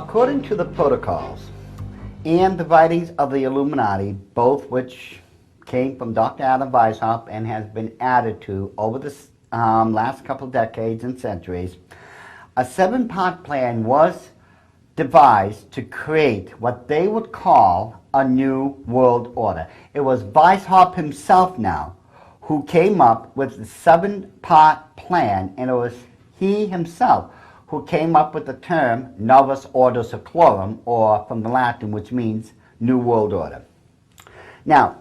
According to the protocols and the writings of the Illuminati, both which came from Dr. Adam Weishaupt and has been added to over the last couple of decades and centuries, a 7-part plan was devised to create what they would call a new world order. It was Weishaupt himself now who came up with the 7-part plan, and it was he himself who came up with the term Novus Ordo Seclorum, or from the Latin, which means New World Order. Now,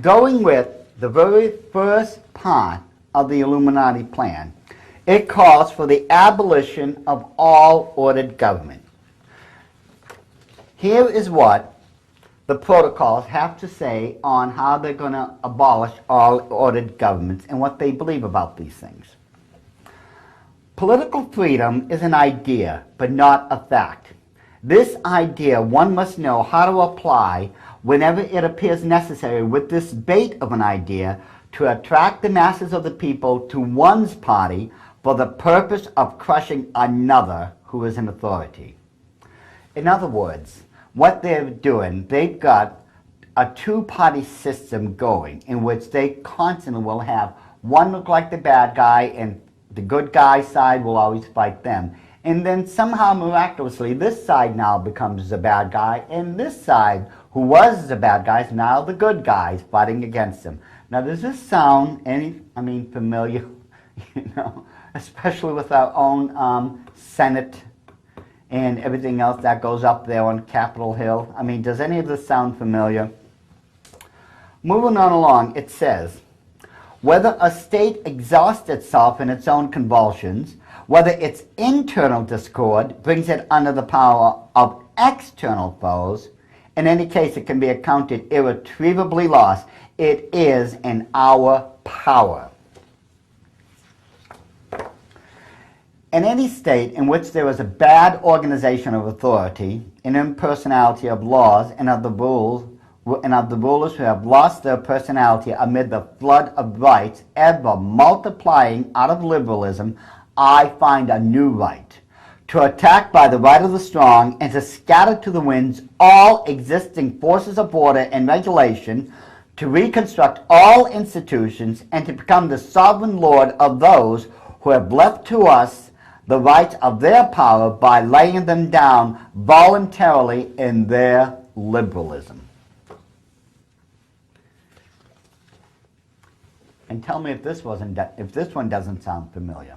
going with the very first part of the Illuminati plan, it calls for the abolition of all ordered government. Here is what the protocols have to say on how they're going to abolish all ordered governments and what they believe about these things. Political freedom is an idea, but not a fact. This idea one must know how to apply whenever it appears necessary with this bait of an idea to attract the masses of the people to one's party for the purpose of crushing another who is in authority. In other words, what they're doing, they've got a 2-party system going in which they constantly will have one look like the bad guy and the good guy side will always fight them. And then somehow miraculously this side now becomes the bad guy, and this side, who was the bad guys, now the good guys fighting against them. Now does this sound familiar? Especially with our own Senate and everything else that goes up there on Capitol Hill. Does any of this sound familiar? Moving on along, it says, whether a state exhausts itself in its own convulsions, whether its internal discord brings it under the power of external foes, in any case it can be accounted irretrievably lost. It is in our power. In any state in which there is a bad organization of authority, an impersonality of laws and of the rules, and of the rulers who have lost their personality amid the flood of rights ever multiplying out of liberalism, I find a new right, to attack by the right of the strong and to scatter to the winds all existing forces of order and regulation, to reconstruct all institutions and to become the sovereign lord of those who have left to us the rights of their power by laying them down voluntarily in their liberalism. And tell me if this one doesn't sound familiar.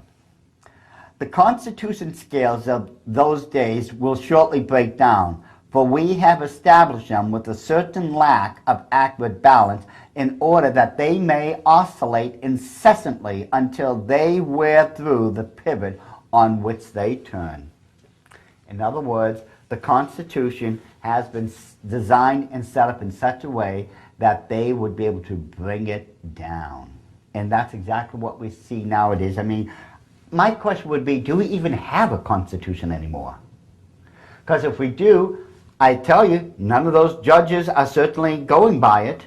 The constitution scales of those days will shortly break down, for we have established them with a certain lack of accurate balance in order that they may oscillate incessantly until they wear through the pivot on which they turn. In other words, the Constitution has been designed and set up in such a way that they would be able to bring it down. And that's exactly what we see nowadays. My question would be, do we even have a Constitution anymore? Because if we do, I tell you, none of those judges are certainly going by it.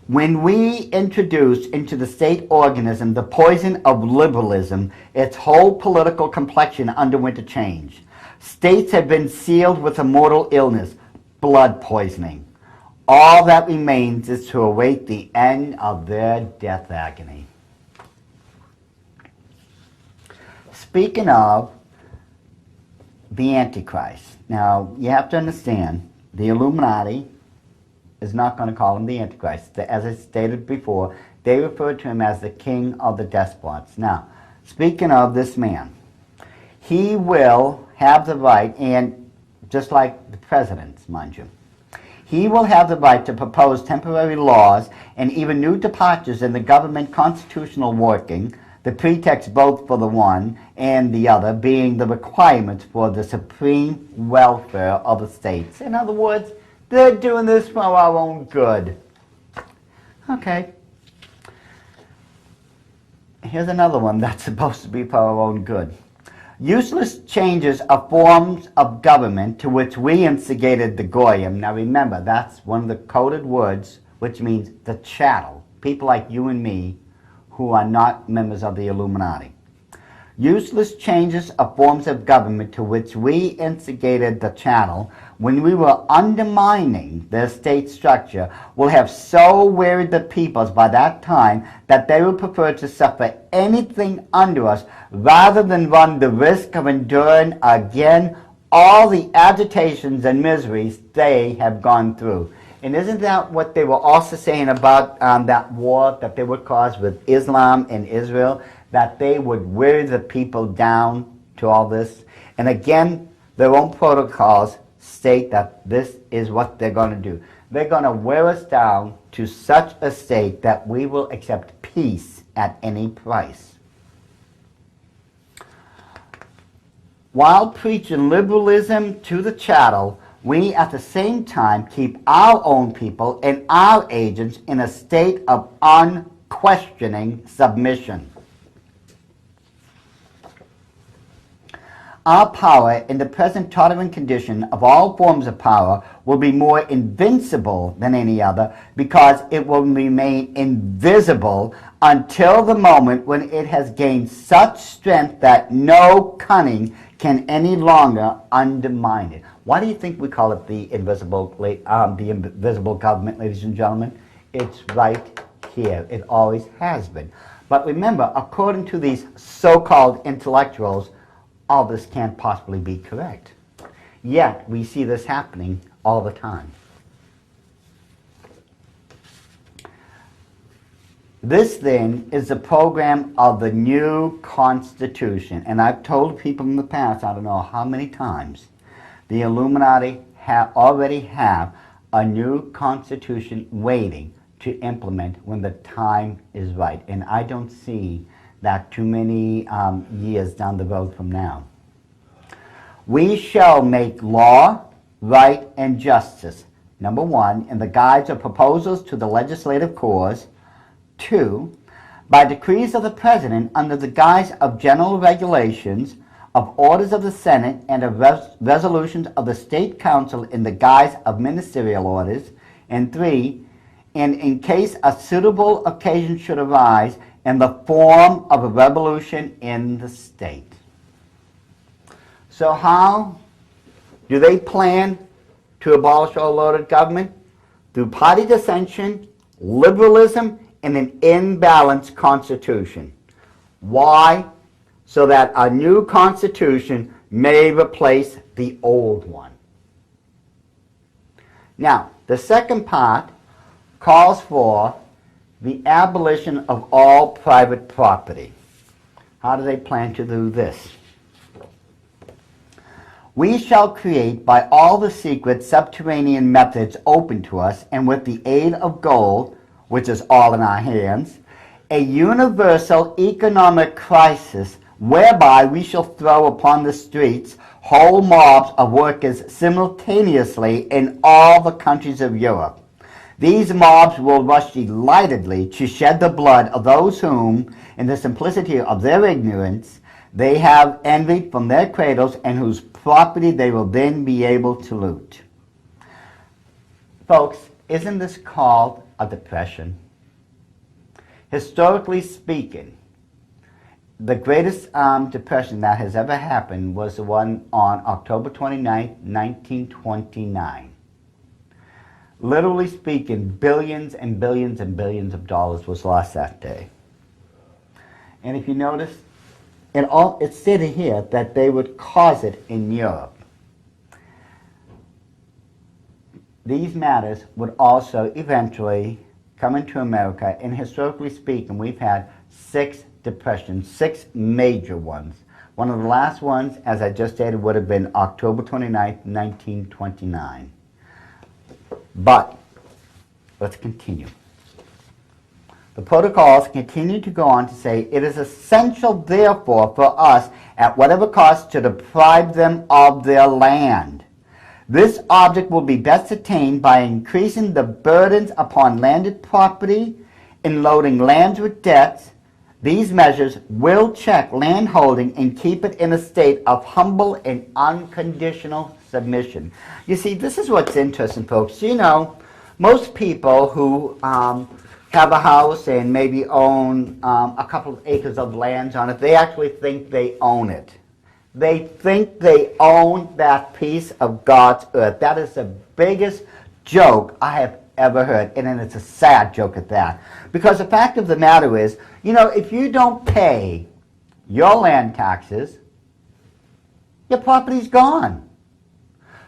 When we introduce into the state organism the poison of liberalism, its whole political complexion underwent a change. States have been sealed with a mortal illness, blood poisoning. All that remains is to await the end of their death agony. Speaking of the Antichrist, now you have to understand, the Illuminati is not going to call him the Antichrist. As I stated before, they refer to him as the king of the despots. Now, speaking of this man, he will have the right, and just like the presidents, mind you, he will have the right to propose temporary laws and even new departures in the government constitutional working, the pretext both for the one and the other being the requirements for the supreme welfare of the states. In other words, they're doing this for our own good. Okay. Here's another one that's supposed to be for our own good. Useless changes of forms of government to which we instigated the Goyim. Now remember, that's one of the coded words, which means the chattel, people like you and me who are not members of the Illuminati. Useless changes of forms of government to which we instigated the channel when we were undermining their state structure will have so wearied the peoples by that time that they will prefer to suffer anything under us rather than run the risk of enduring again all the agitations and miseries they have gone through. And isn't that what they were also saying about that war that they would cause with Islam and Israel? That they would wear the people down to all this. And again, their own protocols state that this is what they're going to do. They're going to wear us down to such a state that we will accept peace at any price. While preaching liberalism to the chattel, we at the same time keep our own people and our agents in a state of unquestioning submission. Our power in the present tottering condition of all forms of power will be more invincible than any other because it will remain invisible until the moment when it has gained such strength that no cunning can any longer undermine it. Why do you think we call it the invisible government, ladies and gentlemen? It's right here. It always has been. But remember, according to these so-called intellectuals, all this can't possibly be correct. Yet, we see this happening all the time. This, then, is the program of the new Constitution. And I've told people in the past, I don't know how many times, the Illuminati already have a new Constitution waiting to implement when the time is right. And I don't see that too many years down the road from now. We shall make law, right, and justice, number one, in the guise of proposals to the legislative cause. Two, by decrees of the President under the guise of general regulations, of orders of the Senate, and of resolutions of the State Council in the guise of ministerial orders. And three, and in case a suitable occasion should arise, in the form of a revolution in the state. So how do they plan to abolish all loaded government? Through party dissension, liberalism, and an imbalanced constitution. Why? So that a new constitution may replace the old one. Now, the second part calls for the abolition of all private property. How do they plan to do this? We shall create by all the secret subterranean methods open to us, and with the aid of gold, which is all in our hands, a universal economic crisis whereby we shall throw upon the streets whole mobs of workers simultaneously in all the countries of Europe. These mobs will rush delightedly to shed the blood of those whom, in the simplicity of their ignorance, they have envied from their cradles, and whose property they will then be able to loot. Folks, isn't this called a depression? Historically speaking, the greatest depression that has ever happened was the one on October 29, 1929. Literally speaking, billions and billions and billions of dollars was lost that day. And if you notice, it's stated here that they would cause it in Europe. These matters would also eventually come into America, and historically speaking, we've had 6 depressions, 6 major ones. One of the last ones, as I just stated, would have been October 29, 1929. But let's continue. The protocols continue to go on to say, it is essential, therefore, for us, at whatever cost, to deprive them of their land. This object will be best attained by increasing the burdens upon landed property and loading lands with debts. These measures will check landholding and keep it in a state of humble and unconditional submission. You see, this is what's interesting, folks. You know, most people who have a house and maybe own a couple of acres of land on it, they actually think they own it. They think they own that piece of God's earth. That is the biggest joke I have ever heard, and then it's a sad joke at that. Because the fact of the matter is, if you don't pay your land taxes, your property's gone.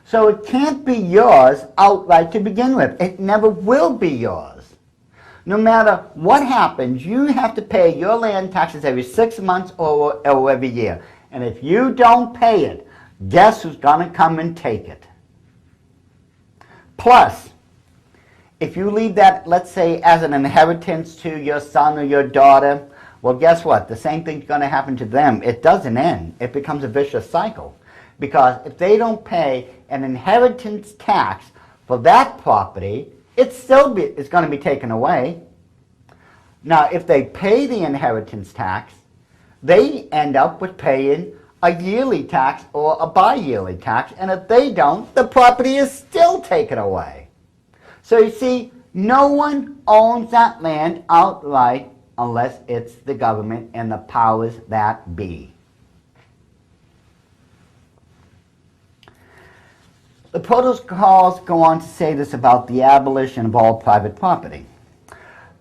So it can't be yours outright to begin with. It never will be yours. No matter what happens, you have to pay your land taxes every 6 months or every year. And if you don't pay it, guess who's going to come and take it? Plus, if you leave that, let's say, as an inheritance to your son or your daughter, well, guess what? The same thing's going to happen to them. It doesn't end. It becomes a vicious cycle. Because if they don't pay an inheritance tax for that property, it's going to be taken away. Now, if they pay the inheritance tax, they end up with paying a yearly tax or a bi-yearly tax, and if they don't, the property is still taken away. So you see, no one owns that land outright unless it's the government and the powers that be. The protocols go on to say this about the abolition of all private property.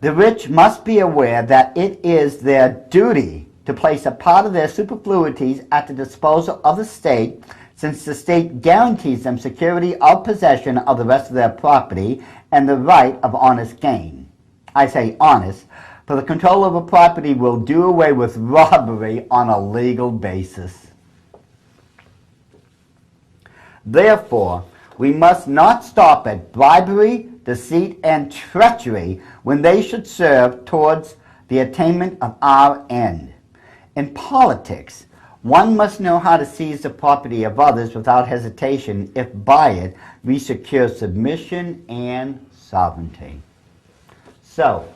The rich must be aware that it is their duty to place a part of their superfluities at the disposal of the state, since the state guarantees them security of possession of the rest of their property and the right of honest gain. I say honest, for the control of a property will do away with robbery on a legal basis. Therefore, we must not stop at bribery, deceit, and treachery when they should serve towards the attainment of our end. In politics, one must know how to seize the property of others without hesitation if by it we secure submission and sovereignty. So,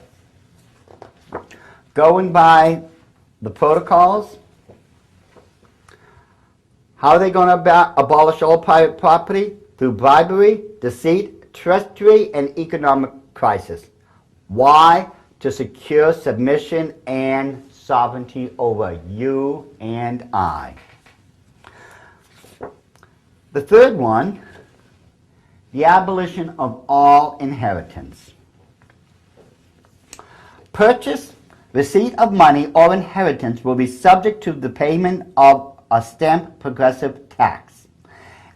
going by the protocols, how are they going to abolish all private property? Through bribery, deceit, treachery, and economic crisis. Why? To secure submission and sovereignty over you and I. The third one, the abolition of all inheritance. Purchase, receipt of money, or inheritance will be subject to the payment of a stamped progressive tax.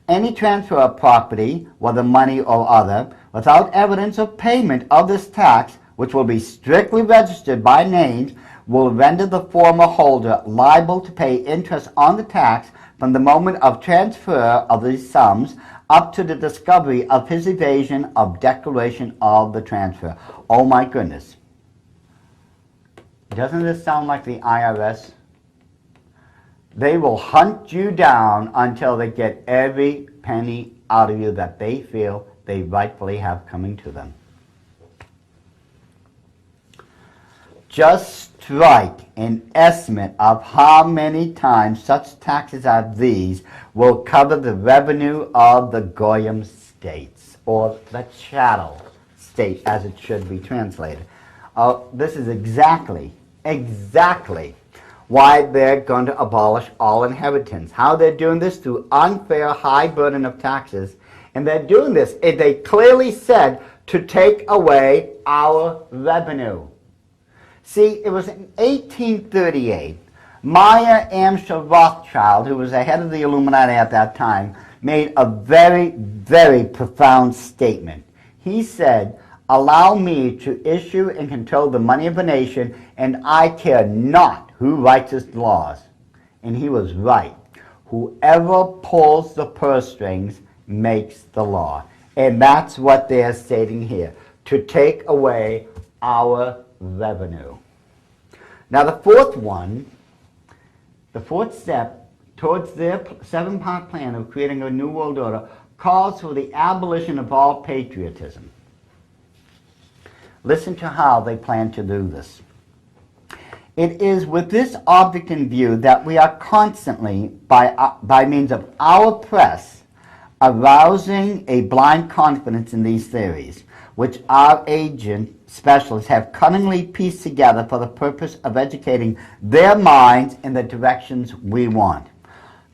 Any transfer of property, whether money or other, without evidence of payment of this tax, which will be strictly registered by names, will render the former holder liable to pay interest on the tax from the moment of transfer of these sums up to the discovery of his evasion of declaration of the transfer. Oh my goodness. Doesn't this sound like the IRS? They will hunt you down until they get every penny out of you that they feel they rightfully have coming to them. Just strike an estimate of how many times such taxes as these will cover the revenue of the Goyim states, or the chattel state as it should be translated. This is exactly why they're going to abolish all inheritance. How they're doing this? Through unfair high burden of taxes. And they're doing this, they clearly said, to take away our revenue. See, it was in 1838, Meyer Amschel Rothschild, who was the head of the Illuminati at that time, made a very, very profound statement. He said, "Allow me to issue and control the money of a nation, and I care not who writes its laws." And he was right. Whoever pulls the purse strings makes the law. And that's what they're stating here, to take away our revenue. Now the fourth step towards their 7-part plan of creating a new world order calls for the abolition of all patriotism. Listen to how they plan to do this. It is with this object in view that we are constantly, by means of our press, arousing a blind confidence in these theories, which our agent specialists have cunningly pieced together for the purpose of educating their minds in the directions we want.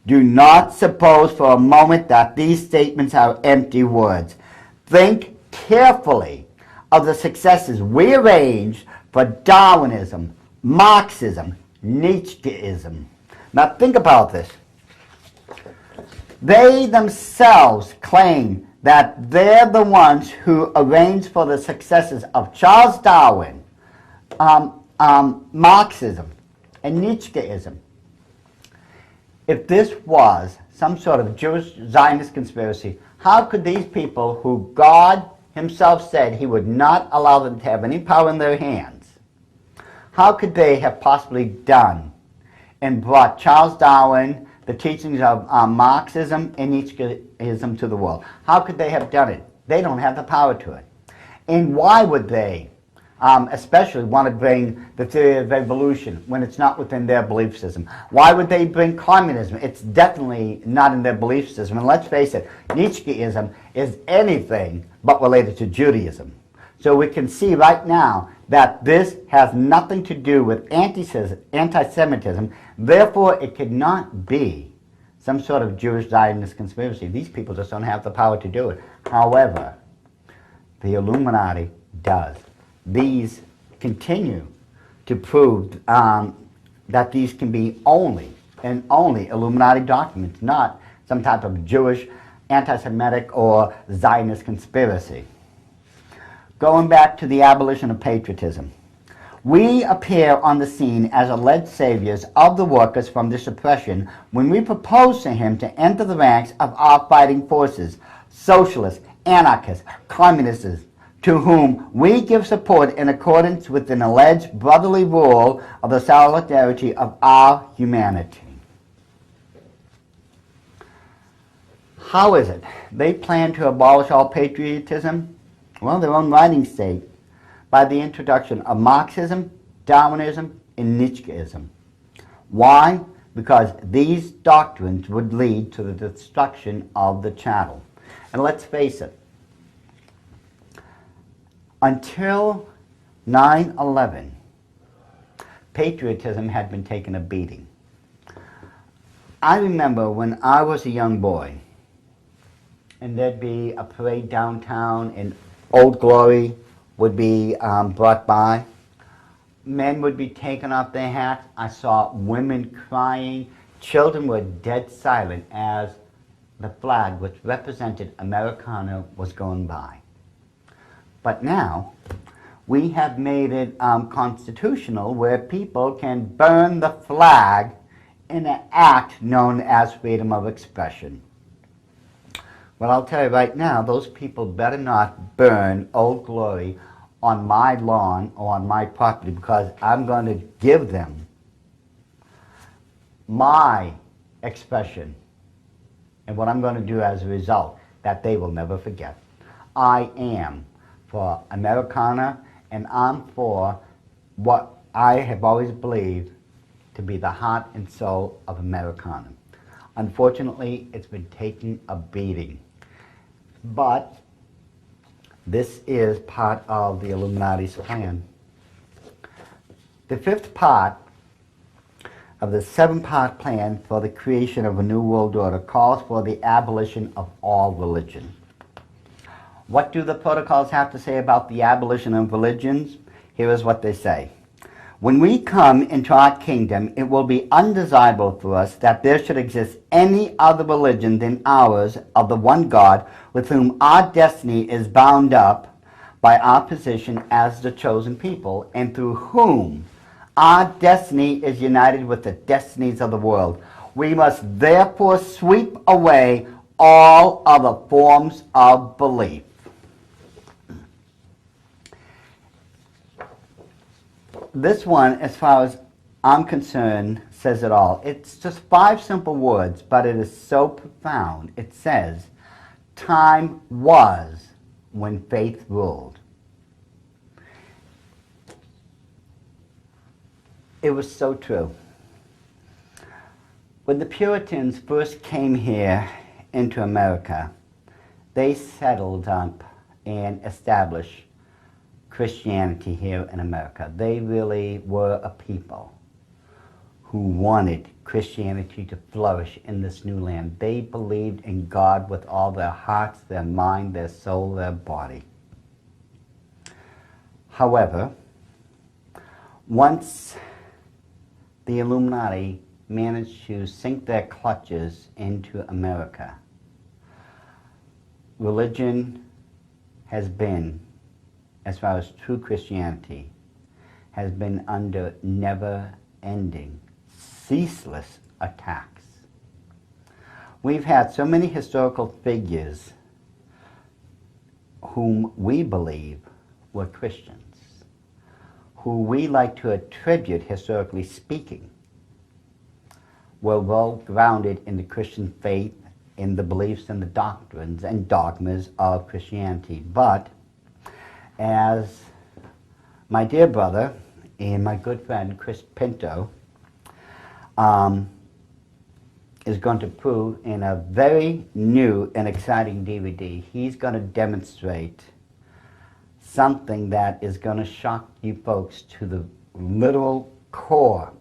Do not suppose for a moment that these statements are empty words. Think carefully of the successes we arranged for Darwinism, Marxism, Nietzscheism. Now think about this. They themselves claim that they're the ones who arranged for the successes of Charles Darwin, Marxism, and Nietzscheism. If this was some sort of Jewish Zionist conspiracy, how could these people, who God himself said he would not allow them to have any power in their hands, how could they have possibly done and brought Charles Darwin, the teachings of Marxism and Nietzscheism to the world? How could they have done it? They don't have the power to it. And why would they especially want to bring the theory of evolution when it's not within their belief system? Why would they bring communism? It's definitely not in their belief system. And let's face it, Nietzscheism is anything but related to Judaism. So we can see right now that this has nothing to do with anti-Semitism. Therefore, it could not be some sort of Jewish Zionist conspiracy. These people just don't have the power to do it. However, the Illuminati does. These continue to prove that these can be only and only Illuminati documents, not some type of Jewish, anti-Semitic, or Zionist conspiracy. Going back to the abolition of patriotism, we appear on the scene as alleged saviors of the workers from this oppression when we propose to him to enter the ranks of our fighting forces, socialists, anarchists, communists, to whom we give support in accordance with an alleged brotherly rule of the solidarity of our humanity. How is it they plan to abolish all patriotism? Well, their own writing state, by the introduction of Marxism, Darwinism, and Nietzscheism. Why? Because these doctrines would lead to the destruction of the chattel. And let's face it, until 9/11, patriotism had been taking a beating. I remember when I was a young boy, and there'd be a parade downtown, and Old Glory would be brought by. Men would be taking off their hats. I saw women crying. Children were dead silent as the flag, which represented Americana, was going by. But now, we have made it constitutional where people can burn the flag in an act known as freedom of expression. Well, I'll tell you right now, those people better not burn Old Glory on my lawn or on my property, because I'm going to give them my expression and what I'm going to do as a result that they will never forget. I am for Americana, and I'm for what I have always believed to be the heart and soul of Americana. Unfortunately, it's been taking a beating. But this is part of the Illuminati's plan. The fifth part of the seven-part plan for the creation of a new world order calls for the abolition of all religion. What do the protocols have to say about the abolition of religions? Here is what they say. When we come into our kingdom, it will be undesirable for us that there should exist any other religion than ours of the one God, with whom our destiny is bound up by our position as the chosen people, and through whom our destiny is united with the destinies of the world. We must therefore sweep away all other forms of belief. This one, as far as I'm concerned, says it all. It's just 5 simple words, but it is so profound. It says, time was when faith ruled. It was so true. When the Puritans first came here into America, they settled up and established Christianity here in America. They really were a people who wanted Christianity to flourish in this new land. They believed in God with all their hearts, their mind, their soul, their body. However, once the Illuminati managed to sink their clutches into America, religion has been, as far as true Christianity, has been under never-ending, ceaseless attacks. We've had so many historical figures whom we believe were Christians, who we like to attribute, historically speaking, were well grounded in the Christian faith, in the beliefs and the doctrines and dogmas of Christianity. But as my dear brother and my good friend Chris Pinto is going to prove in a very new and exciting DVD, he's going to demonstrate something that is going to shock you folks to the literal core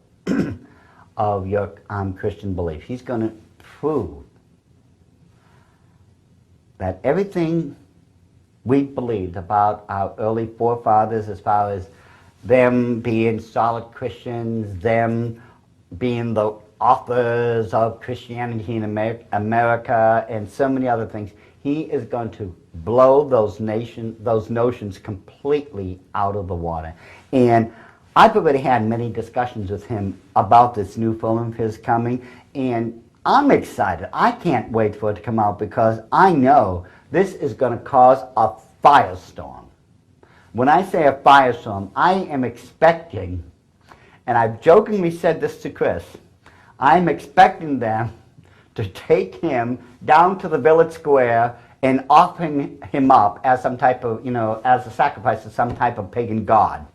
of your Christian belief. He's going to prove that everything we believed about our early forefathers, as far as them being solid Christians, them being the authors of Christianity in America, and so many other things, he is going to blow those notions completely out of the water. And I've already had many discussions with him about this new film of his coming, and I'm excited. I can't wait for it to come out because I know this is going to cause a firestorm. When I say a firestorm, I am expecting, and I've jokingly said this to Chris, I'm expecting them to take him down to the village square and offering him up as some type of, as a sacrifice to some type of pagan god.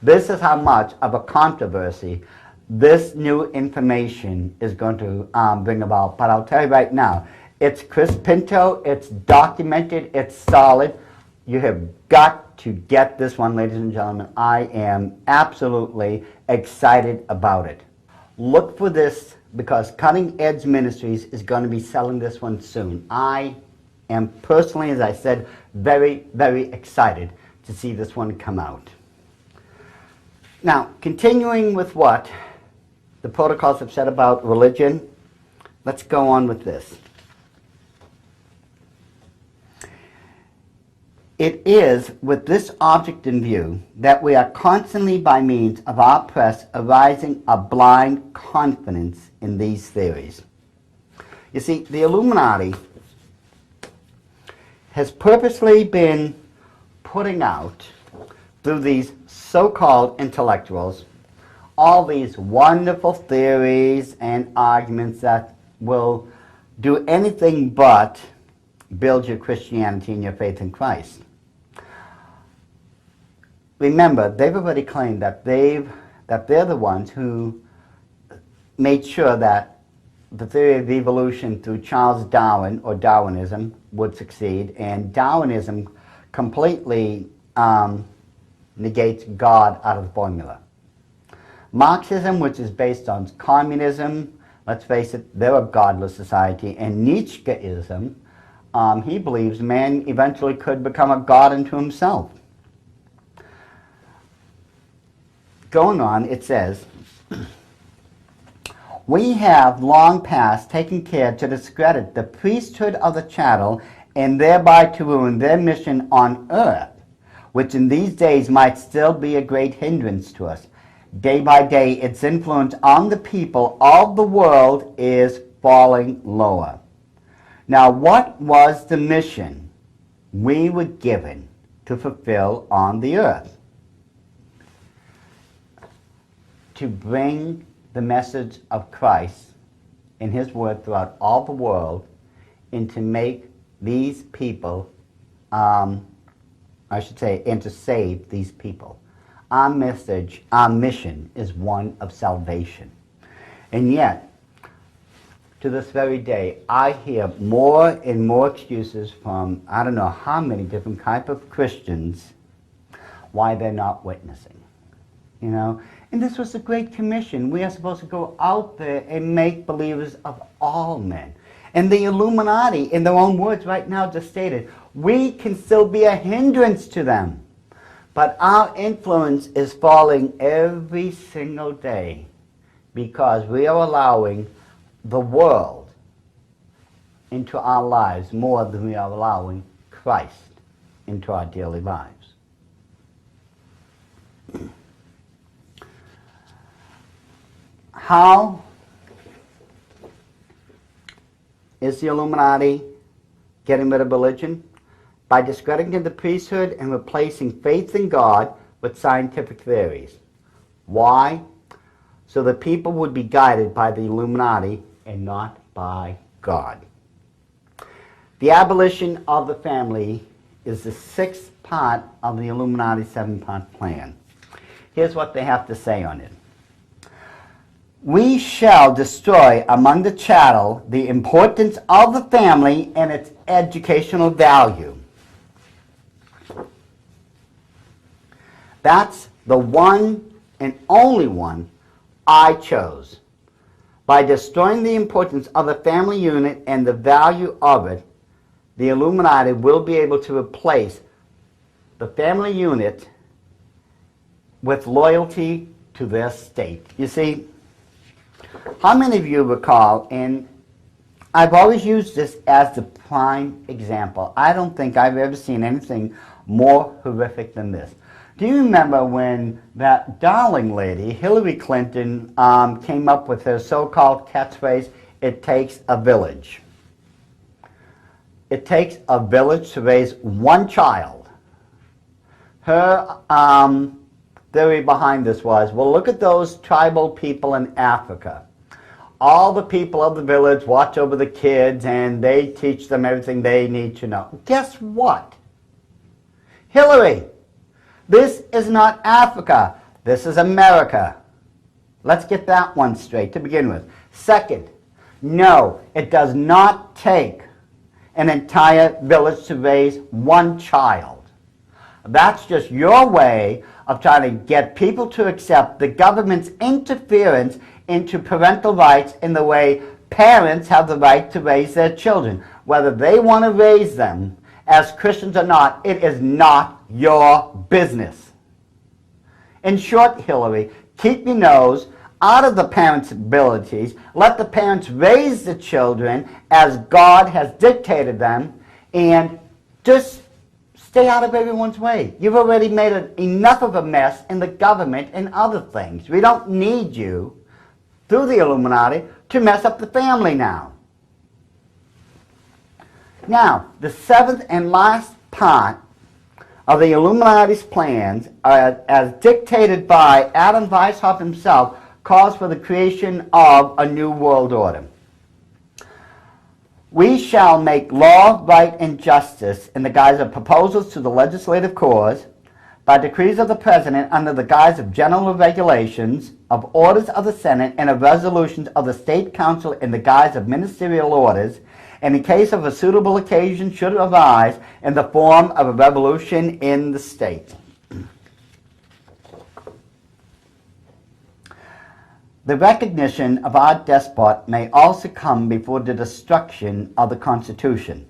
This is how much of a controversy this new information is going to bring about. But I'll tell you right now, it's Chris Pinto, it's documented, it's solid. You have got to get this one, ladies and gentlemen. I am absolutely excited about it. Look for this because Cutting Edge Ministries is going to be selling this one soon. I am personally, as I said, very, very excited to see this one come out. Now, continuing with what the protocols have said about religion, let's go on with this. It is with this object in view that we are constantly, by means of our press, arising a blind confidence in these theories. You see, the Illuminati has purposely been putting out, through these so-called intellectuals, all these wonderful theories and arguments that will do anything but build your Christianity and your faith in Christ. Remember, they've already claimed that they're the ones who made sure that the theory of evolution through Charles Darwin, or Darwinism, would succeed, and Darwinism completely negates God out of the formula. Marxism, which is based on communism, let's face it, they're a godless society, and Nietzscheism, he believes man eventually could become a god unto himself. Going on, it says, we have long past taken care to discredit the priesthood of the chattel and thereby to ruin their mission on earth, which in these days might still be a great hindrance to us. Day by day, its influence on the people of the world is falling lower. Now, what was the mission we were given to fulfill on the earth? To bring the message of Christ and His Word throughout all the world, and to make these people, and to save these people. Our mission is one of salvation. And yet, To this very day, I hear more and more excuses from I don't know how many different type of Christians why they're not witnessing. You know, and this was the Great Commission. We are supposed to go out there and make believers of all men. And the Illuminati, in their own words right now, just stated, we can still be a hindrance to them. But our influence is falling every single day because we are allowing the world into our lives more than we are allowing Christ into our daily lives. How is the Illuminati getting rid of religion? By discrediting the priesthood and replacing faith in God with scientific theories. Why? So that people would be guided by the Illuminati and not by God. The abolition of the family is the sixth part of the Illuminati seven-part plan. Here's what they have to say on it. We shall destroy among the chattel the importance of the family and its educational value. That's the one and only one I chose. By destroying the importance of the family unit and the value of it, the Illuminati will be able to replace the family unit with loyalty to their state. You see, how many of you recall, and I've always used this as the prime example. I don't think I've ever seen anything more horrific than this. Do you remember when that darling lady, Hillary Clinton, came up with her so-called catchphrase, "It takes a village"? It takes a village to raise one child. Her theory behind this was, well, look at those tribal people in Africa. All the people of the village watch over the kids and they teach them everything they need to know. Guess what? Hillary, this is not Africa. This is America. Let's get that one straight to begin with. Second, no, it does not take an entire village to raise one child. That's just your way of trying to get people to accept the government's interference into parental rights in the way parents have the right to raise their children. Whether they want to raise them as Christians or not, it is not your business. In short, Hillary, keep your nose out of the parents' abilities. Let the parents raise the children as God has dictated them, and just stay out of everyone's way. You've already made enough of a mess in the government and other things. We don't need you, through the Illuminati, to mess up the family now. Now, the seventh and last part of the Illuminati's plans, as dictated by Adam Weishaupt himself, calls for the creation of a new world order. We shall make law, right, and justice in the guise of proposals to the legislative cause, by decrees of the President under the guise of general regulations, of orders of the Senate, and of resolutions of the State Council in the guise of ministerial orders, and in case of a suitable occasion should arise in the form of a revolution in the state. The recognition of our despot may also come before the destruction of the Constitution.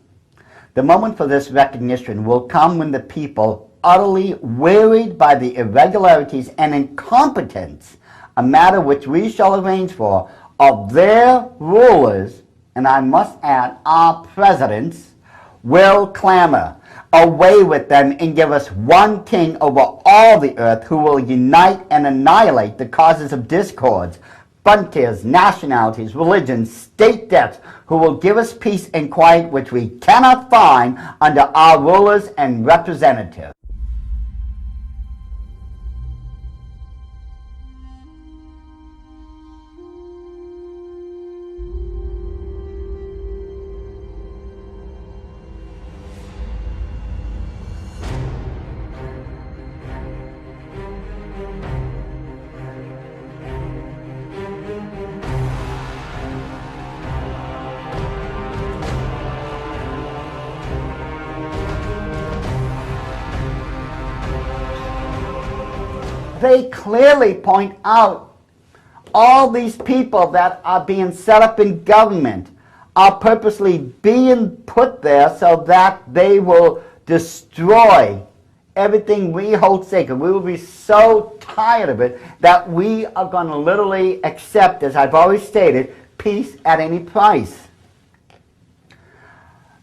The moment for this recognition will come when the people, utterly wearied by the irregularities and incompetence, a matter which we shall arrange for, of their rulers, and I must add, our presidents, will clamor. Away with them and give us one king over all the earth who will unite and annihilate the causes of discords, frontiers, nationalities, religions, state debts, who will give us peace and quiet which we cannot find under our rulers and representatives. they clearly point out all these people that are being set up in government are purposely being put there so that they will destroy everything we hold sacred. We will be so tired of it that we are going to literally accept, as I've always stated, peace at any price.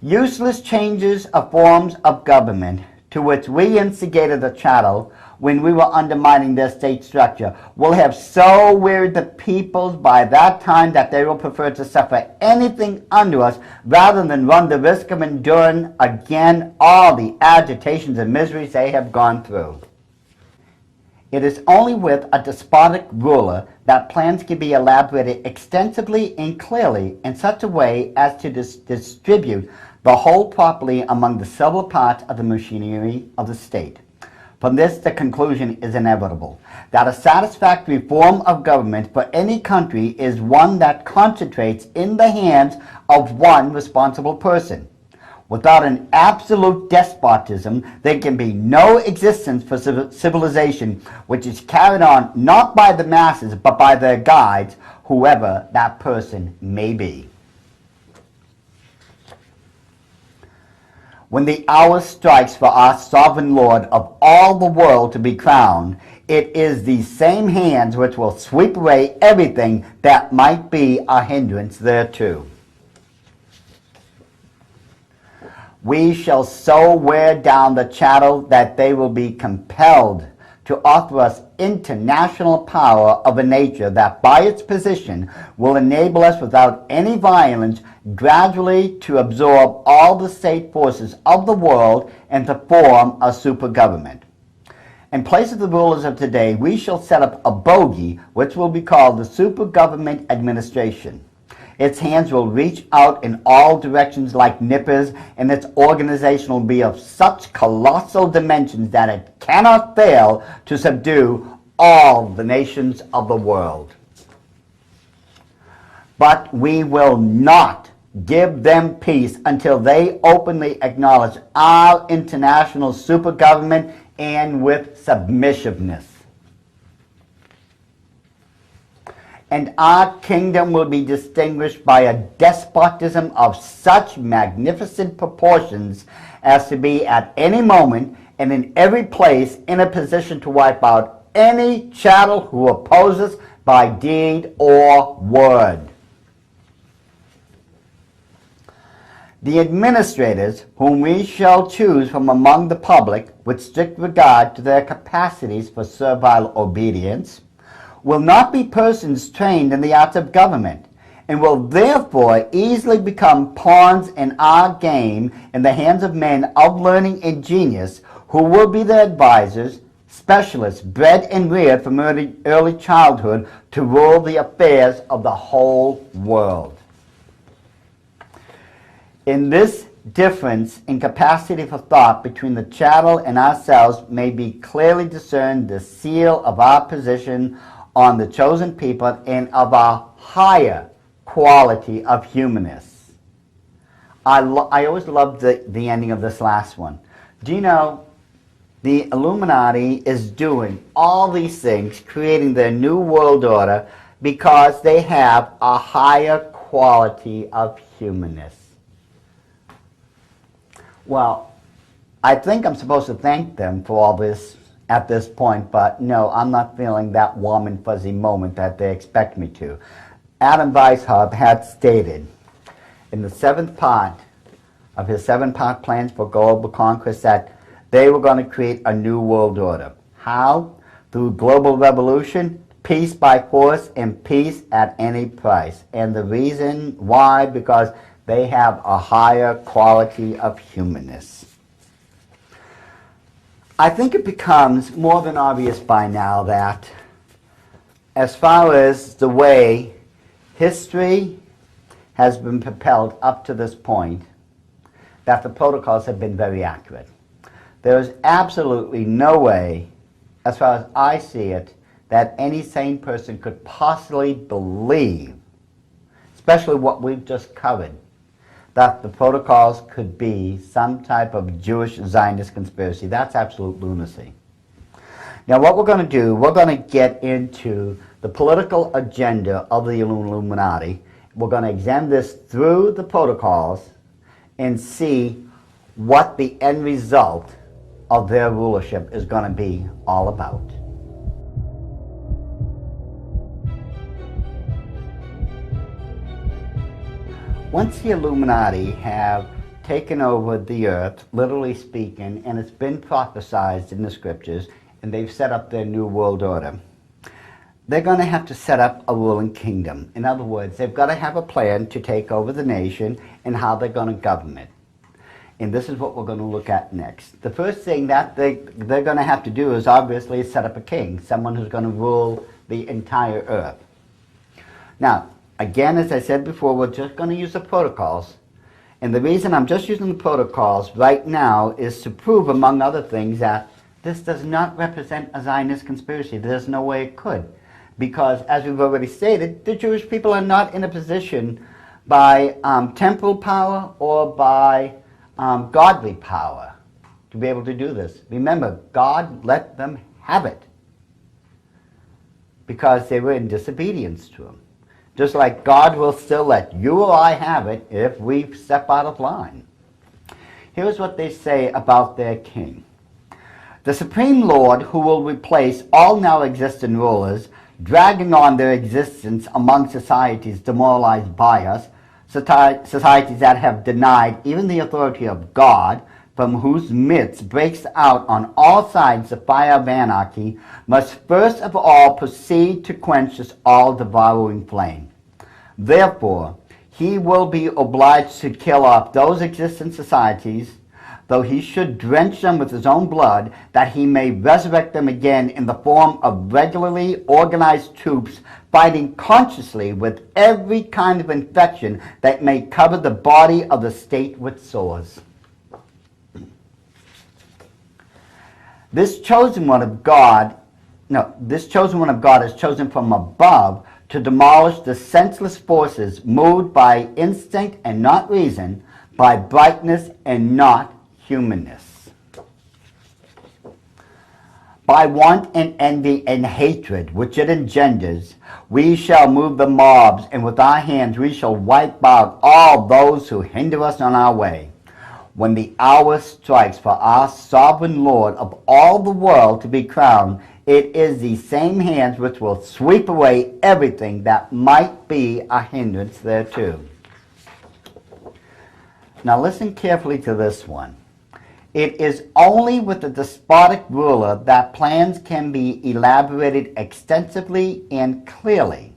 Useless changes of forms of government to which we instigated the chattel when we were undermining their state structure will have so wearied the people by that time that they will prefer to suffer anything under us rather than run the risk of enduring again all the agitations and miseries they have gone through. It is only with a despotic ruler that plans can be elaborated extensively and clearly in such a way as to distribute the whole properly among the several parts of the machinery of the state. From this, the conclusion is inevitable, that a satisfactory form of government for any country is one that concentrates in the hands of one responsible person. Without an absolute despotism, there can be no existence for civilization which is carried on not by the masses but by their guides, whoever that person may be. When the hour strikes for our sovereign Lord of all the world to be crowned, it is these same hands which will sweep away everything that might be a hindrance thereto. We shall so wear down the chattel that they will be compelled to offer us international power of a nature that by its position will enable us without any violence gradually to absorb all the state forces of the world and to form a super government. In place of the rulers of today, we shall set up a bogey which will be called the super government administration. Its hands will reach out in all directions like nippers, and its organization will be of such colossal dimensions that it cannot fail to subdue all the nations of the world. But we will not give them peace until they openly acknowledge our international super government and with submissiveness. And our kingdom will be distinguished by a despotism of such magnificent proportions as to be at any moment and in every place in a position to wipe out any chattel who opposes by deed or word. The administrators, whom we shall choose from among the public with strict regard to their capacities for servile obedience, will not be persons trained in the arts of government, and will therefore easily become pawns in our game in the hands of men of learning and genius, who will be their advisors, specialists bred and reared from early childhood to rule the affairs of the whole world. In this difference in capacity for thought between the chattel and ourselves may be clearly discerned the seal of our position on the chosen people and of our higher quality of humanness. I always loved the ending of this last one. Do you know the Illuminati is doing all these things, creating their new world order, because they have a higher quality of humanness? Well, I think I'm supposed to thank them for all this at this point, but no, I'm not feeling that warm and fuzzy moment that they expect me to. Adam Weishaupt had stated in the 7th part of his 7-part plans for global conquest that they were going to create a new world order. How? Through global revolution, peace by force, and peace at any price. And the reason why, because they have a higher quality of humanness. I think it becomes more than obvious by now that as far as the way history has been propelled up to this point, that the protocols have been very accurate. There is absolutely no way, as far as I see it, that any sane person could possibly believe, especially what we've just covered, that the protocols could be some type of Jewish Zionist conspiracy. That's absolute lunacy. Now what we're going to do, we're going to get into the political agenda of the Illuminati. We're going to examine this through the protocols and see what the end result of their rulership is going to be all about. Once the Illuminati have taken over the earth, literally speaking, and it's been prophesied in the scriptures, and they've set up their new world order, they're going to have to set up a ruling kingdom. In other words, they've got to have a plan to take over the nation and how they're going to govern it. And this is what we're going to look at next. The first thing that they're going to have to do is obviously set up a king, someone who's going to rule the entire earth. Now, again, as I said before, we're just going to use the protocols. And the reason I'm just using the protocols right now is to prove, among other things, that this does not represent a Zionist conspiracy. There's no way it could. Because, as we've already stated, the Jewish people are not in a position by temporal power or by godly power to be able to do this. Remember, God let them have it because they were in disobedience to Him. Just like God will still let you or I have it if we step out of line. Here's what they say about their king. The Supreme Lord, who will replace all now existing rulers, dragging on their existence among societies demoralized by us, societies that have denied even the authority of God, from whose midst breaks out on all sides the fire of anarchy, must first of all proceed to quench this all-devouring flame. Therefore, he will be obliged to kill off those existing societies, though he should drench them with his own blood, that he may resurrect them again in the form of regularly organized troops fighting consciously with every kind of infection that may cover the body of the state with sores. This chosen one of God is chosen from above to demolish the senseless forces moved by instinct and not reason, by brightness and not humanness. By want and envy and hatred which it engenders, we shall move the mobs, and with our hands we shall wipe out all those who hinder us on our way. When the hour strikes for our sovereign Lord of all the world to be crowned, it is these same hands which will sweep away everything that might be a hindrance thereto. Now listen carefully to this one. It is only with a despotic ruler that plans can be elaborated extensively and clearly.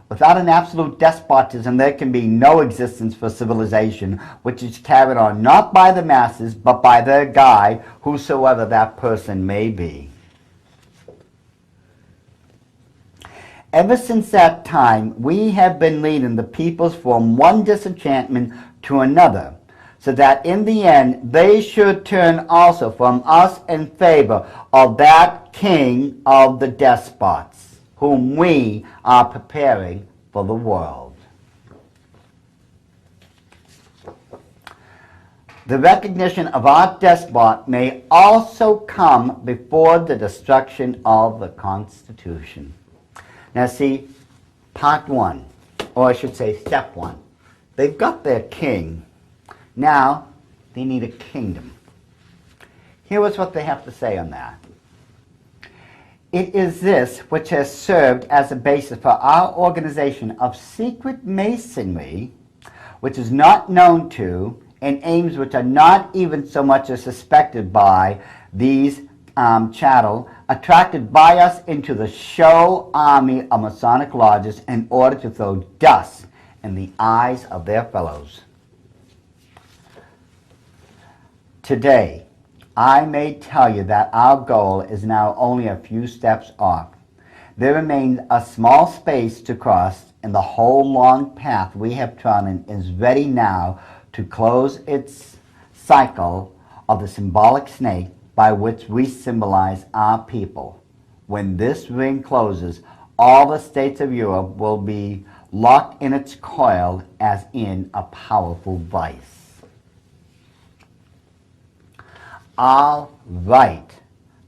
Without an absolute despotism, there can be no existence for civilization, which is carried on not by the masses, but by their guide, whosoever that person may be. Ever since that time, we have been leading the peoples from one disenchantment to another, so that in the end they should turn also from us in favor of that king of the despots, whom we are preparing for the world. The recognition of our despot may also come before the destruction of the Constitution. Now see, part one, or I should say step one. They've got their king. Now they need a kingdom. Here is what they have to say on that. It is this which has served as a basis for our organization of secret masonry, which is not known to, and aims which are not even so much as suspected by these chattel, attracted by us into the show army of Masonic lodges in order to throw dust in the eyes of their fellows. Today, I may tell you that our goal is now only a few steps off. There remains a small space to cross, and the whole long path we have trodden is ready now to close its cycle of the symbolic snake by which we symbolize our people. When this ring closes, all the states of Europe will be locked in its coil as in a powerful vice. Our right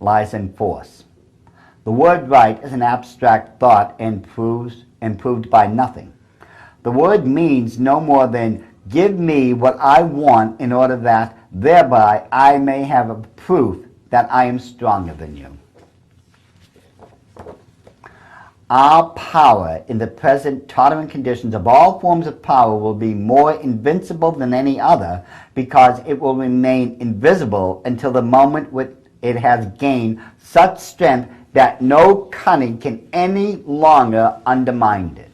lies in force. The word right is an abstract thought and proved by nothing. The word means no more than give me what I want in order that thereby I may have a proof that I am stronger than you. Our power in the present tolerant conditions of all forms of power will be more invincible than any other because it will remain invisible until the moment when it has gained such strength that no cunning can any longer undermine it.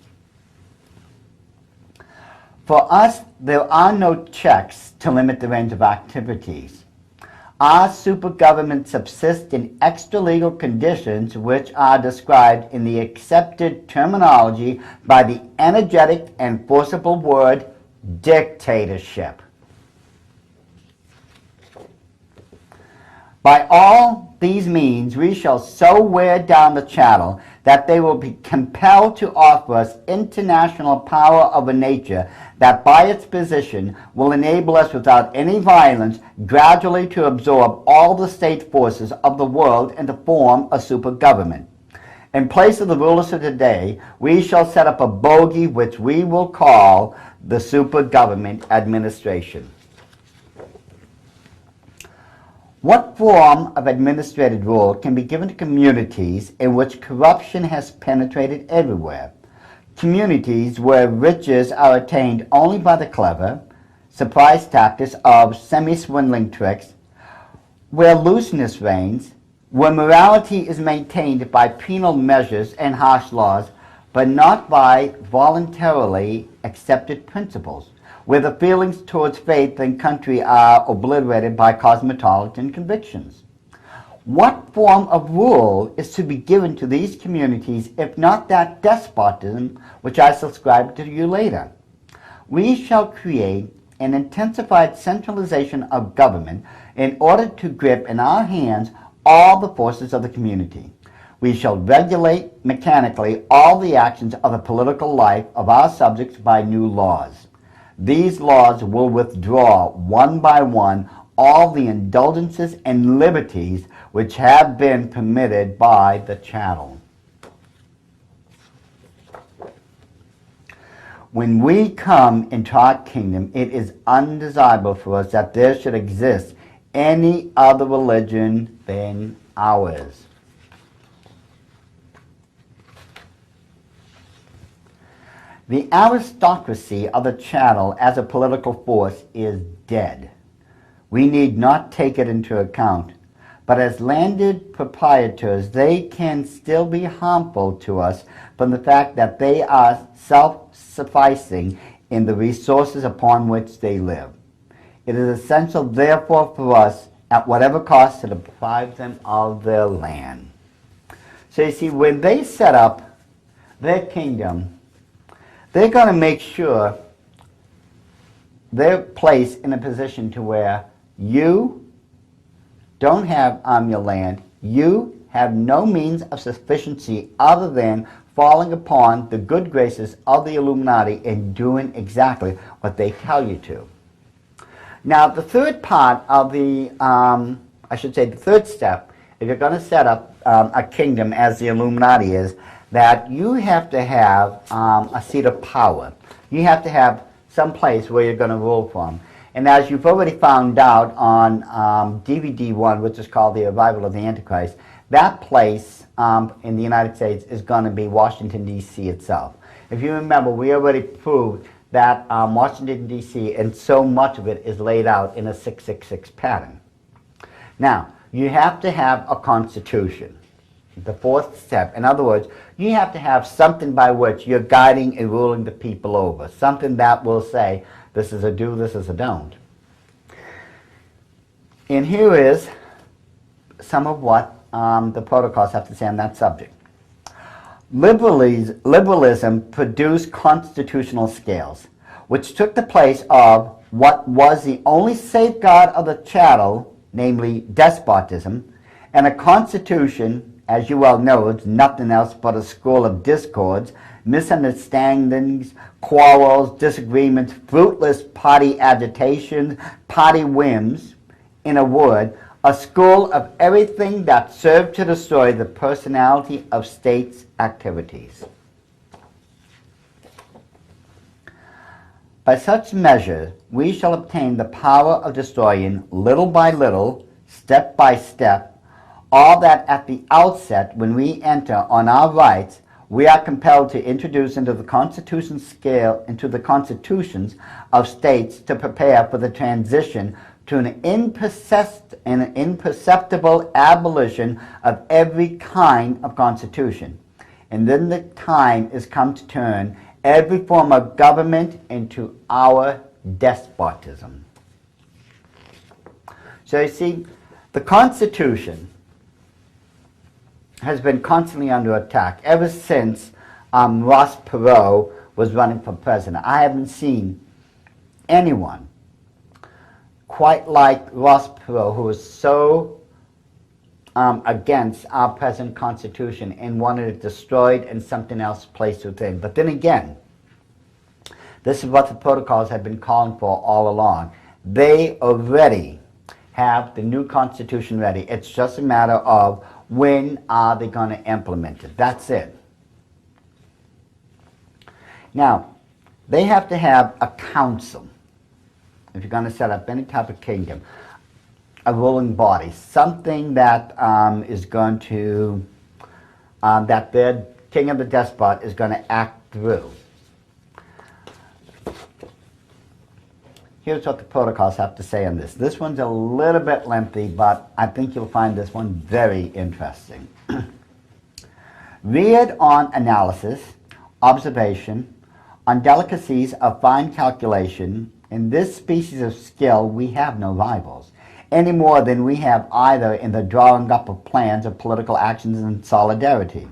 For us, there are no checks to limit the range of activities. Our supergovernment subsists in extra-legal conditions which are described in the accepted terminology by the energetic and forcible word dictatorship. By all these means we shall so wear down the chattel that they will be compelled to offer us international power of a nature that by its position will enable us without any violence gradually to absorb all the state forces of the world and to form a super government. In place of the rulers of today, we shall set up a bogey which we will call the super government administration. What form of administrative rule can be given to communities in which corruption has penetrated everywhere? Communities where riches are attained only by the clever, surprise tactics of semi-swindling tricks, where looseness reigns, where morality is maintained by penal measures and harsh laws, but not by voluntarily accepted principles, where the feelings towards faith and country are obliterated by cosmopolitan convictions. What form of rule is to be given to these communities if not that despotism which I subscribe to you later? We shall create an intensified centralization of government in order to grip in our hands all the forces of the community. We shall regulate mechanically all the actions of the political life of our subjects by new laws. These laws will withdraw one by one all the indulgences and liberties which have been permitted by the chattel. When we come into our kingdom, it is undesirable for us that there should exist any other religion than ours. The aristocracy of the chattel as a political force is dead. We need not take it into account, but as landed proprietors, they can still be harmful to us from the fact that they are self-sufficing in the resources upon which they live. It is essential, therefore, for us, at whatever cost, to deprive them of their land. So you see, when they set up their kingdom, they're going to make sure they're placed in a position to where you don't have your land. You have no means of sufficiency other than falling upon the good graces of the Illuminati and doing exactly what they tell you to. Now, the third part of the, the third step, if you're going to set up a kingdom as the Illuminati is, that you have to have a seat of power. You have to have some place where you're going to rule from. And as you've already found out on DVD 1, which is called The Arrival of the Antichrist, that place in the United States is going to be Washington, D.C. itself. If you remember, we already proved that Washington, D.C., and so much of it is laid out in a 666 pattern. Now, you have to have a constitution. The fourth step. In other words, you have to have something by which you're guiding and ruling the people over. Something that will say, this is a do, this is a don't. And here is some of what the protocols have to say on that subject. Liberalism produced constitutional scales, which took the place of what was the only safeguard of the chattel, namely despotism, and a constitution, as you well know, is nothing else but a scroll of discords, misunderstandings, quarrels, disagreements, fruitless party agitation, party whims, in a word, a school of everything that served to destroy the personality of states' activities. By such measures, we shall obtain the power of destroying little by little, step by step, all that at the outset, when we enter on our rights, we are compelled to introduce into the constitution scale, into the constitutions of states to prepare for the transition to an imperceptible abolition of every kind of constitution. And then the time is come to turn every form of government into our despotism. So you see, the Constitution has been constantly under attack ever since Ross Perot was running for president. I haven't seen anyone quite like Ross Perot, who was so against our present Constitution and wanted it destroyed and something else placed within. But then again, this is what the protocols have been calling for all along. They already have the new Constitution ready. It's just a matter of when are they going to implement it. That's it. Now, they have to have a council. If you're going to set up any type of kingdom, a ruling body, something that is going to, that the king of the despot is going to act through. Here's what the protocols have to say on this. This one's a little bit lengthy, but I think you'll find this one very interesting. Reared on analysis, observation, on delicacies of fine calculation, in this species of skill we have no rivals, any more than we have either in the drawing up of plans of political actions in solidarity.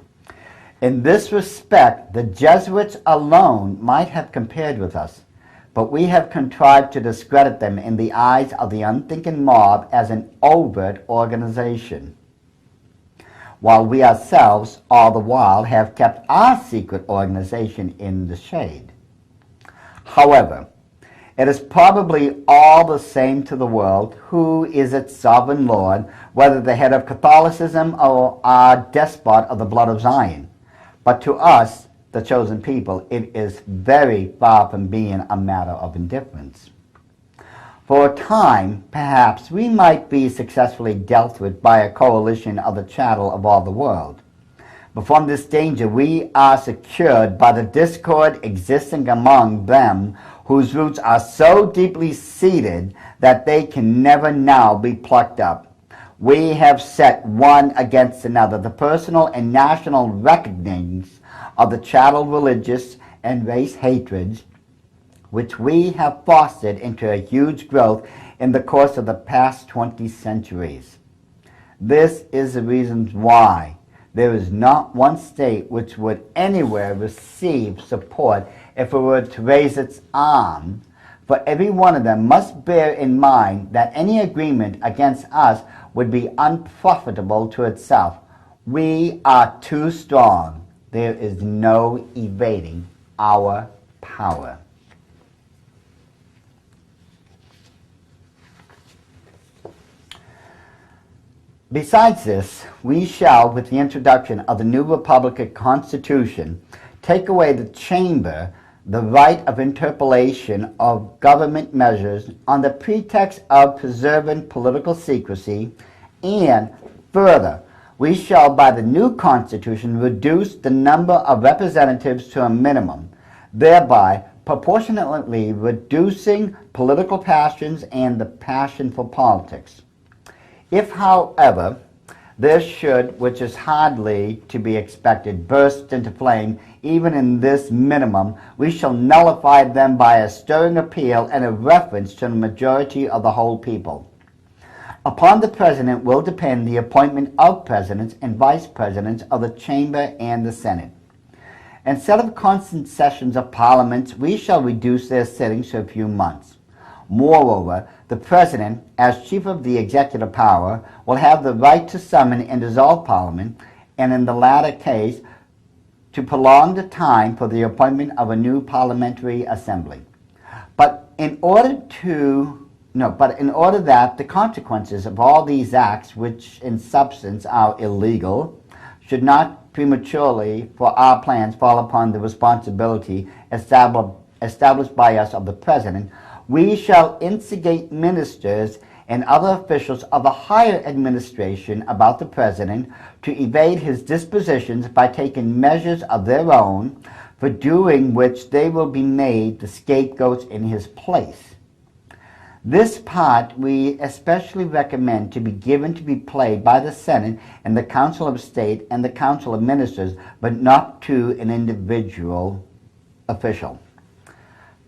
In this respect, the Jesuits alone might have compared with us, but we have contrived to discredit them in the eyes of the unthinking mob as an overt organization, while we ourselves all the while have kept our secret organization in the shade. However, it is probably all the same to the world who is its sovereign lord, whether the head of Catholicism or our despot of the blood of Zion. But to us, the chosen people, it is very far from being a matter of indifference. For a time, perhaps, we might be successfully dealt with by a coalition of the chattel of all the world. But from this danger we are secured by the discord existing among them, whose roots are so deeply seated that they can never now be plucked up. We have set one against another the personal and national reckonings of the chattel religious and race hatreds, which we have fostered into a huge growth in the course of the past 20 centuries. This is the reason why there is not one state which would anywhere receive support if it were to raise its arm, for every one of them must bear in mind that any agreement against us would be unprofitable to itself. We are too strong. There is no evading our power. Besides this, we shall, with the introduction of the new Republican Constitution, take away the chamber the right of interpolation of government measures on the pretext of preserving political secrecy, and further, we shall by the new Constitution reduce the number of representatives to a minimum, thereby proportionately reducing political passions and the passion for politics. If, however, there should, which is hardly to be expected, burst into flame even in this minimum, we shall nullify them by a stirring appeal and a reference to the majority of the whole people. Upon the President will depend the appointment of Presidents and Vice Presidents of the Chamber and the Senate. Instead of constant sessions of Parliaments, we shall reduce their sittings to a few months. Moreover, the President, as Chief of the Executive Power, will have the right to summon and dissolve Parliament, and in the latter case, to prolong the time for the appointment of a new parliamentary assembly. But in order to No, but in order that the consequences of all these acts, which in substance are illegal, should not prematurely for our plans fall upon the responsibility established by us of the President, we shall instigate ministers and other officials of a higher administration about the President to evade his dispositions by taking measures of their own, for doing which they will be made the scapegoats in his place. This part we especially recommend to be given to be played by the Senate and the Council of State and the Council of Ministers, but not to an individual official.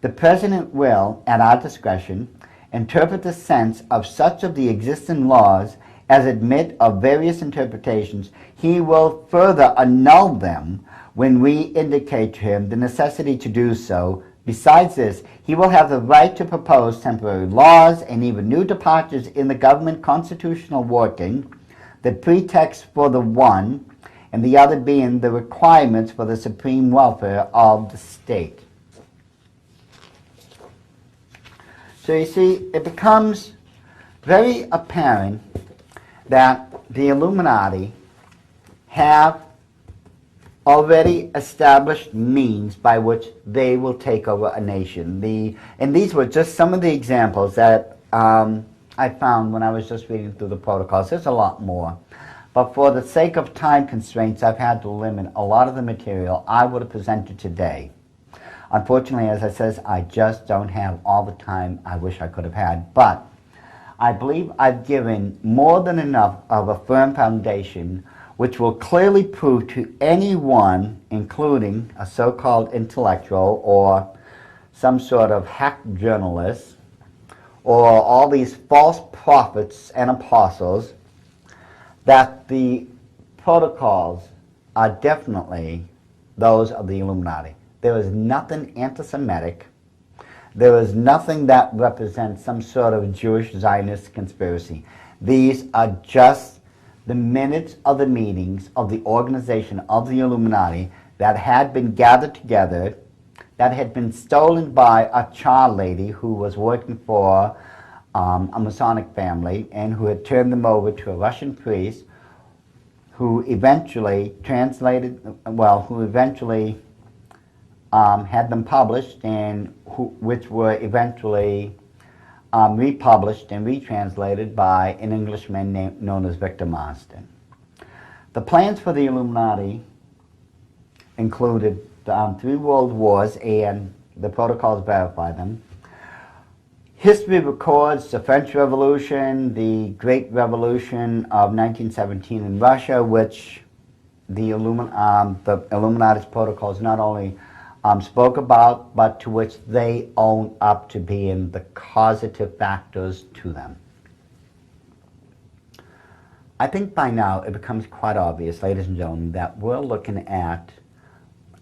The President will, at our discretion, interpret the sense of such of the existing laws as admit of various interpretations. He will further annul them when we indicate to him the necessity to do so. Besides this, he will have the right to propose temporary laws and even new departures in the government constitutional working, the pretext for the one and the other being the requirements for the supreme welfare of the state. So you see, it becomes very apparent that the Illuminati have already established means by which they will take over a nation. And these were just some of the examples that I found when I was just reading through the protocols. There's a lot more. But for the sake of time constraints, I've had to limit a lot of the material I would have presented today. Unfortunately, as I said, I just don't have all the time I wish I could have had. But I believe I've given more than enough of a firm foundation which will clearly prove to anyone, including a so-called intellectual or some sort of hack journalist, or all these false prophets and apostles, that the protocols are definitely those of the Illuminati. There is nothing anti-Semitic. There is nothing that represents some sort of Jewish Zionist conspiracy. These are just the minutes of the meetings of the organization of the Illuminati that had been gathered together, that had been stolen by a child lady who was working for a Masonic family and who had turned them over to a Russian priest who eventually had them published and which were eventually republished and retranslated by an Englishman known as Victor Marsden. The plans for the Illuminati included 3 world wars, and the protocols verify them. History records the French Revolution, the Great Revolution of 1917 in Russia, which the Illuminati's protocols not only spoke about, but to which they own up to being the causative factors to them. I think by now it becomes quite obvious, ladies and gentlemen, that we're looking at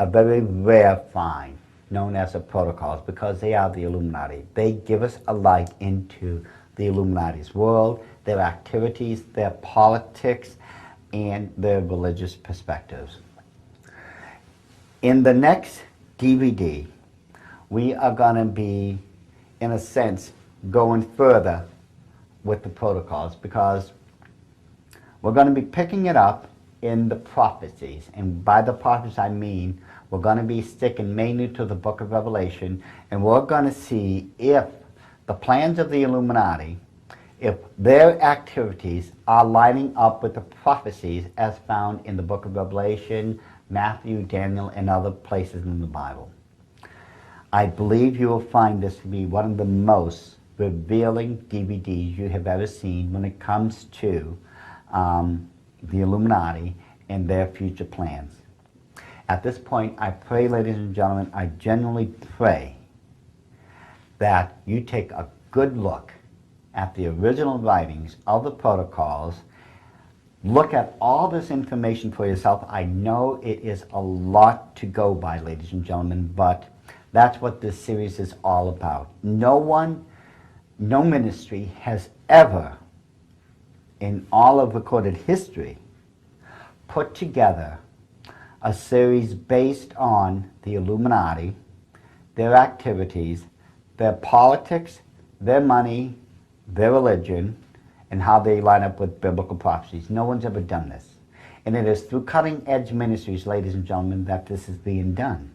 a very rare find known as the protocols, because they are the Illuminati. They give us a light into the Illuminati's world, their activities, their politics, and their religious perspectives. In the next DVD, we are going to be, in a sense, going further with the protocols, because we're going to be picking it up in the prophecies. And by the prophecies I mean we're going to be sticking mainly to the book of Revelation, and we're going to see if the plans of the Illuminati, if their activities are lining up with the prophecies as found in the book of Revelation, Matthew, Daniel, and other places in the Bible. I believe you will find this to be one of the most revealing DVDs you have ever seen when it comes to the Illuminati and their future plans. At this point, I pray, ladies and gentlemen, I genuinely pray that you take a good look at the original writings of the protocols. Look at all this information for yourself. I know it is a lot to go by, ladies and gentlemen, but that's what this series is all about. No ministry has ever, in all of recorded history, put together a series based on the Illuminati, their activities, their politics, their money, their religion, and how they line up with biblical prophecies. No one's ever done this. And it is through cutting-edge ministries, ladies and gentlemen, that this is being done.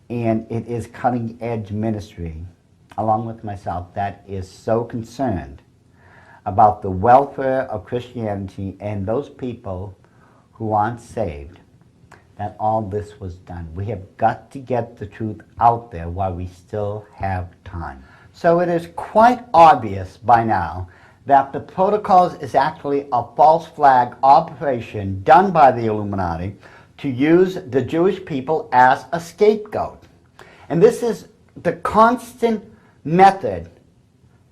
And it is cutting-edge ministry, along with myself, that is so concerned about the welfare of Christianity and those people who aren't saved, that all this was done. We have got to get the truth out there while we still have time. So it is quite obvious by now that the Protocols is actually a false flag operation done by the Illuminati to use the Jewish people as a scapegoat. And this is the constant method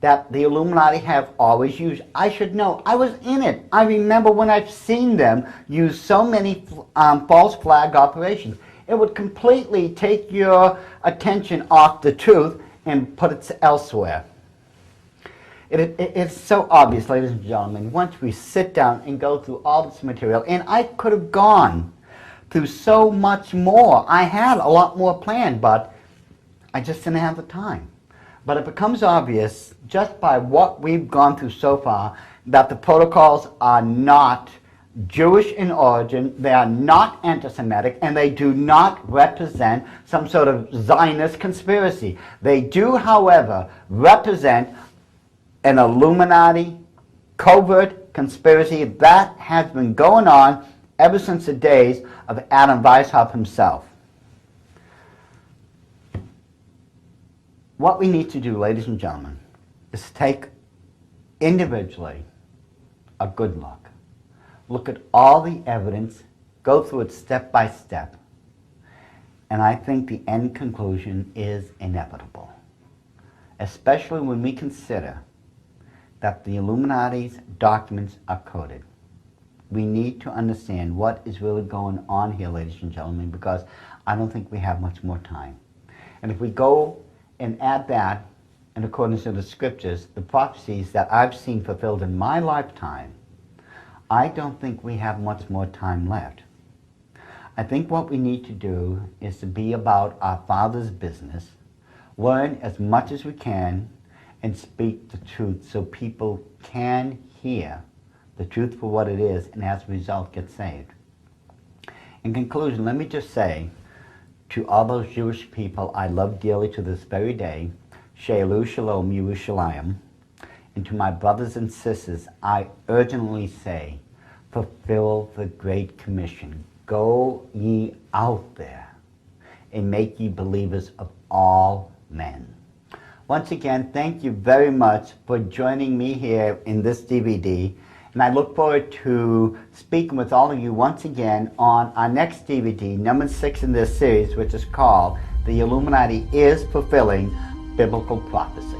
that the Illuminati have always used. I should know. I was in it. I remember when I've seen them use so many false flag operations. It would completely take your attention off the truth and put it elsewhere. It's so obvious, ladies and gentlemen, once we sit down and go through all this material, and I could have gone through so much more. I had a lot more planned, but I just didn't have the time. But it becomes obvious just by what we've gone through so far that the Protocols are not Jewish in origin, they are not anti-Semitic, and they do not represent some sort of Zionist conspiracy. They do, however, represent an Illuminati covert conspiracy that has been going on ever since the days of Adam Weishaupt himself. What we need to do, ladies and gentlemen, is take individually a good look at all the evidence, go through it step by step, and I think the end conclusion is inevitable, especially when we consider that the Illuminati's documents are coded. We need to understand what is really going on here, ladies and gentlemen, because I don't think we have much more time. And if we go and add that, in accordance to the scriptures, the prophecies that I've seen fulfilled in my lifetime, I don't think we have much more time left. I think what we need to do is to be about our Father's business, learn as much as we can, and speak the truth so people can hear the truth for what it is, and as a result get saved. In conclusion, let me just say to all those Jewish people I love dearly to this very day, Shelu Shalom Yerushalayim, and to my brothers and sisters, I urgently say, fulfill the Great Commission. Go ye out there and make ye believers of all men. Once again, thank you very much for joining me here in this DVD, and I look forward to speaking with all of you once again on our next DVD, number 6 in this series, which is called The Illuminati is Fulfilling Biblical Prophecy.